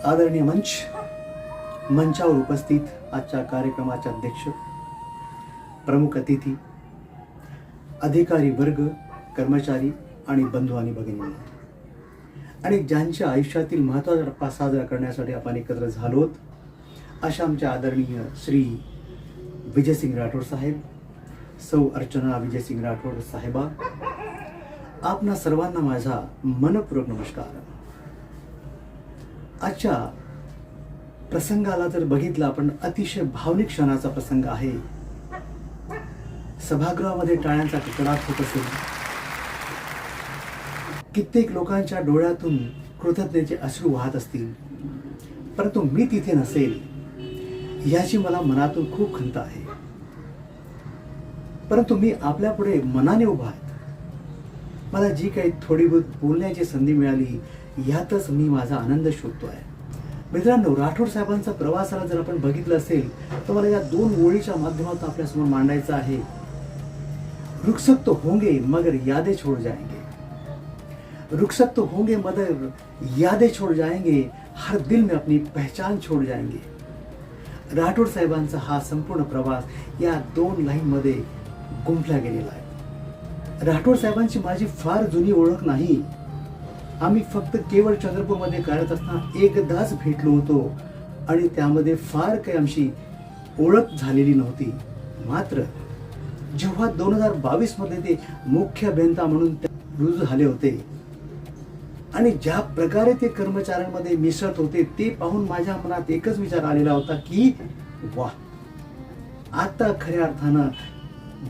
आदरणीय मंचावर उपस्थित आजच्या कार्यक्रमाचे अध्यक्ष, प्रमुख अतिथी, अधिकारी वर्ग, कर्मचारी आणि बंधू आणि भगिनी आणि ज्यांच्या आयुष्यातील महत्त्वाचा टप्पा साजरा करण्यासाठी आपण एकत्र झालोत, अशा आमच्या आदरणीय श्री विजयसिंग राठोड साहेब, सौ अर्चना विजयसिंग राठोड साहेबा, आपणा सर्वांना माझा मनपूर्वक नमस्कार. आजच्या प्रसंगाला जर बघितलं आपण, अतिशय भावनिक क्षणाचा प्रसंग आहे. सभागृहामध्ये टाळ्यांचा कडकडाट होत असेल, कित्येक लोकांच्या डोळ्यातून कृतज्ञतेचे अश्रू वाहत असतील, परंतु मी तिथे नसेल याची मला मनातून खूप खंत आहे. परंतु मी आपल्या पुढे मनाने उभा आहे. मला जी काही थोडी बहुत बोलण्याची संधी मिळाली, यातच मी माझा आनंद शोधतो आहे. मित्रांनो, राठोड साहेबांचा प्रवासाला जर आपण बघितलं असेल तर मला या दोन ओळीच्या माध्यमातून आपल्यासमोर मांडायचं आहे. रुखसत तो होंगे मगर यादें छोड़ जाएंगे, रुखसत तो होंगे मगर यादें छोड़ जाएंगे, हर दिल में अपनी पहचान छोड़ जाएंगे. राठोड साहेबांचा हा संपूर्ण प्रवास या दोन लाईनमध्ये गुंफला गेलेला आहे. राठोड साहेबांची माझी फार जुनी ओळख नाही. आम्ही फक्त केवळ चंद्रपूरमध्ये कार्यरत असताना एकदाच भेटलो होतो आणि त्यामध्ये फार काही आमची ओळख झालेली नव्हती. मात्र जेव्हा 2022 मध्ये ते मुख्य अभियंता म्हणून रुजू झाले होते आणि ज्या प्रकारे ते कर्मचाऱ्यांमध्ये मिसळत होते, ते पाहून माझ्या मनात एकच विचार आलेला होता की वा, आता खऱ्या अर्थानं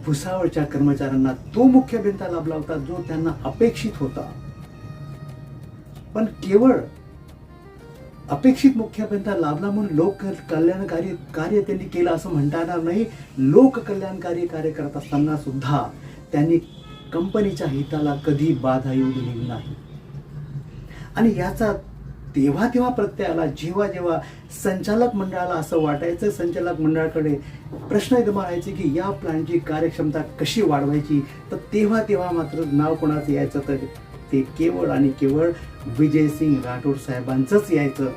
भुसावळच्या कर्मचाऱ्यांना तो मुख्य अभियंता लाभला होता जो त्यांना अपेक्षित होता. पण केवळ अपेक्षित मुख्य अभियंता लाभला म्हणून लोक कल्याणकारी कार्य त्यांनी केलं असं म्हणता येणार नाही. लोक कल्याणकारी कार्य करत असताना सुद्धा त्यांनी कंपनीच्या हिताला कधी बाधा येऊ दिली नाही. आणि याचा तेव्हा प्रत्यय आला जेव्हा संचालक मंडळाला असं वाटायचं, संचालक मंडळाकडे प्रश्न निर्माण व्हायचे की या प्लॅनची कार्यक्षमता कशी वाढवायची. तर तेव्हा मात्र नाव कोणाचं यायचं तर ते केवळ आणि केवळ विजयसिंग राठोड साहेबांचंच यायचं.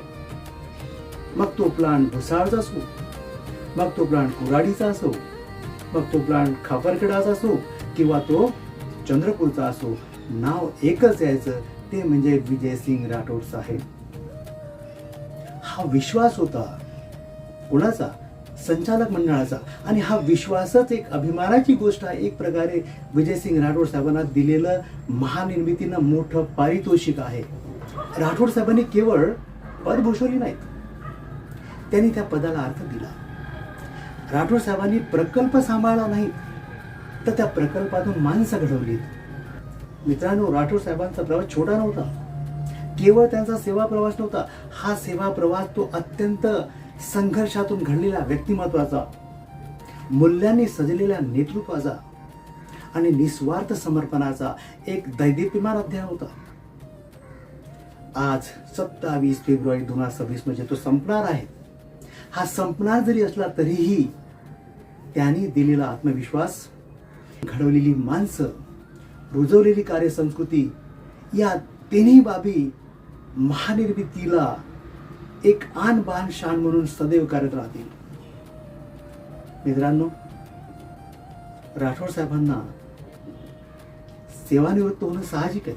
मग तो प्लांट भुसावळचा असो, मग तो प्लांट कुऱ्हाडीचा असो, मग तो प्लांट खापरखेडाचा असो किंवा तो चंद्रपूरचा असो, नाव एकच यायचं, ते म्हणजे विजयसिंग राठोड साहेब. हा विश्वास होता कोणाचा? संचालक मंडळाचा. आणि हा विश्वासच एक अभिमानाची गोष्ट आहे. एक प्रकारे विजयसिंग राठोड साहेबांना दिलेलं महानिर्मितीनं मोठं पारितोषिक आहे. राठोड साहेबांनी केवळ पद भूषवली नाहीत, त्यांनी त्या पदाला अर्थ दिला. राठोड साहेबांनी प्रकल्प सांभाळला नाही, तर त्या प्रकल्पातून माणसं घडवलीत. मित्रांनो, राठोड साहेबांचा प्रवास छोटा नव्हता, केवळ त्यांचा सेवा प्रवास नव्हता. हा सेवा प्रवास तो अत्यंत संघर्षातून घडलेला व्यक्तिमत्वाचा, मूल्यांनी सजलेल्या नेतृत्वाचा आणि निस्वार्थ समर्पणाचा एक दैदिप्यमान अध्याय होता. आज 27 फेब्रुवारी 2026 म्हणजे तो संपणार आहे. हा संपणार जरी असला तरीही त्यांनी दिलेला आत्मविश्वास, घडवलेली माणसं, रुजवलेली कार्यसंस्कृती, या तिन्ही बाबी महानिर्मितीला एक आन बान शान म्हणून सदैव कार्यरत राहतील. मित्रांनो, राठोड साहेबांना सेवानिवृत्त होणं साहजिक आहे,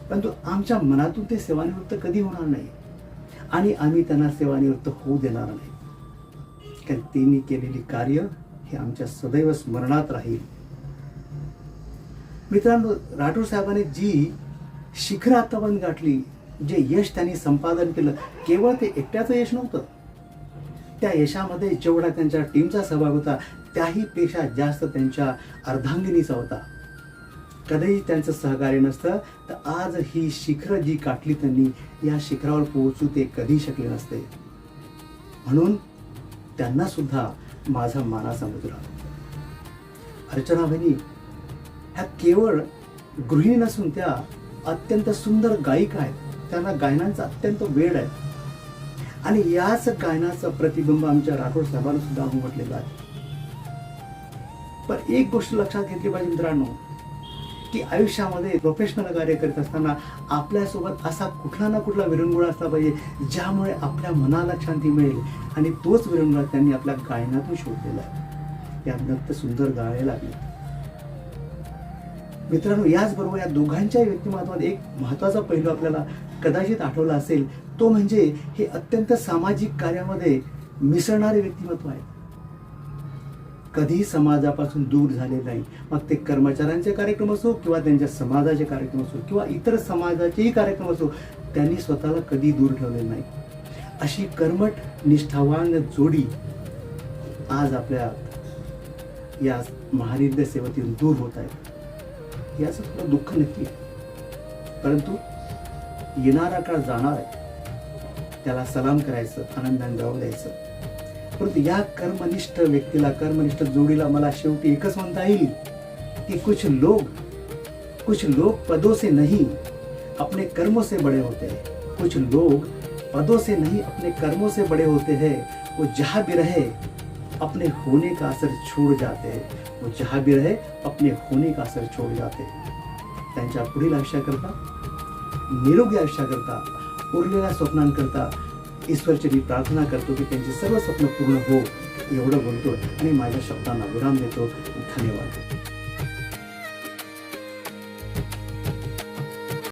परंतु आमच्या मनातून ते सेवानिवृत्त कधी होणार नाही आणि आम्ही त्यांना सेवानिवृत्त होऊ देणार नाही. कारण त्यांनी केलेली कार्य हे आमच्या सदैव स्मरणात राहील. मित्रांनो, राठोड साहेबांनी जी शिखर आतापर्यंत गाठली, जे यश त्यांनी संपादन केलं, केवळ ते एकट्याचं यश नव्हतं. त्या यशामध्ये जेवढा त्यांच्या टीमचा सहभाग होता, त्याही पेक्षा जास्त त्यांच्या अर्धांगिनीचा होता. कधीही त्यांचं सहकार्य नसतं तर आज ही शिखरं जी गाठली त्यांनी, या शिखरावर पोहोचू ते कधी शकले नसते. म्हणून त्यांना सुद्धा माझा मानाचा मुजरा. अर्चना बहिणी ह्या केवळ गृहिणी नसून त्या अत्यंत सुंदर गायिका आहेत. त्यांना गायनाचा अत्यंत वेड आहे आणि याच गायनाचं प्रतिबिंब आमच्या राठोड साहेबांना सुद्धा उमटलेलं आहे. पण एक गोष्ट लक्षात घेतली पाहिजे मित्रांनो, की आयुष्यामध्ये प्रोफेशनल कार्य करत असताना आपल्यासोबत असा कुठला ना कुठला विरंगुळा असला पाहिजे ज्यामुळे आपल्या मनाला शांती मिळेल. आणि तोच विरंगुळा त्यांनी आपल्या गायनातून शोधलेला आहे. त्यानंतर सुंदर गायला लागले. मित्रांनो, याचबरोबर या दोघांच्याही व्यक्तिमत्वात एक महत्त्वाचा पैलू आपल्याला कदाचित आठवला असेल, तो म्हणजे हे अत्यंत सामाजिक कार्यामध्ये मिसळणारे व्यक्तिमत्व आहे. कधीही समाजापासून दूर झाले नाही. मग ते कर्मचाऱ्यांचे कार्यक्रम असो किंवा त्यांच्या समाजाचे कार्यक्रम असो किंवा इतर समाजाचेही कार्यक्रम असो, त्यांनी स्वतःला कधी दूर ठेवले नाही. अशी कर्मठ निष्ठावान जोडी आज आपल्या या महारिद्र सेवेतून दूर होत आहे. याचं थोडं दुःख नक्की आहे. परंतु येणारा काळ जाणार आहे, त्याला सलाम करायचं, आनंदाने जाऊ द्यायचं. परंतु या कर्मनिष्ठ व्यक्तीला, कर्मनिष्ठ जोडीला मला शेवटी एकच म्हणता येईल कि कुछ लोग पदों से नहीं अपने कर्मों से बड़े होते हैं. कुछ लोग पदों से नहीं अपने कर्मों से बड़े होते हैं. वो जहाँ भी रहे अपने होने का असर छोड़ जाते हैं. वो जहाँ भी रहे अपने होने का असर छोड़ जाते हैं. त्यांच्या पुढील आयुष्याकरता, निरोगी आयुष्याकरता, उरलेल्या स्वप्नांकरता ईश्वरचरणी प्रार्थना करतो की त्यांचे सर्व स्वप्न पूर्ण हो, एवढं बोलतो आणि माझ्या शब्दांना विराम देतो. धन्यवाद.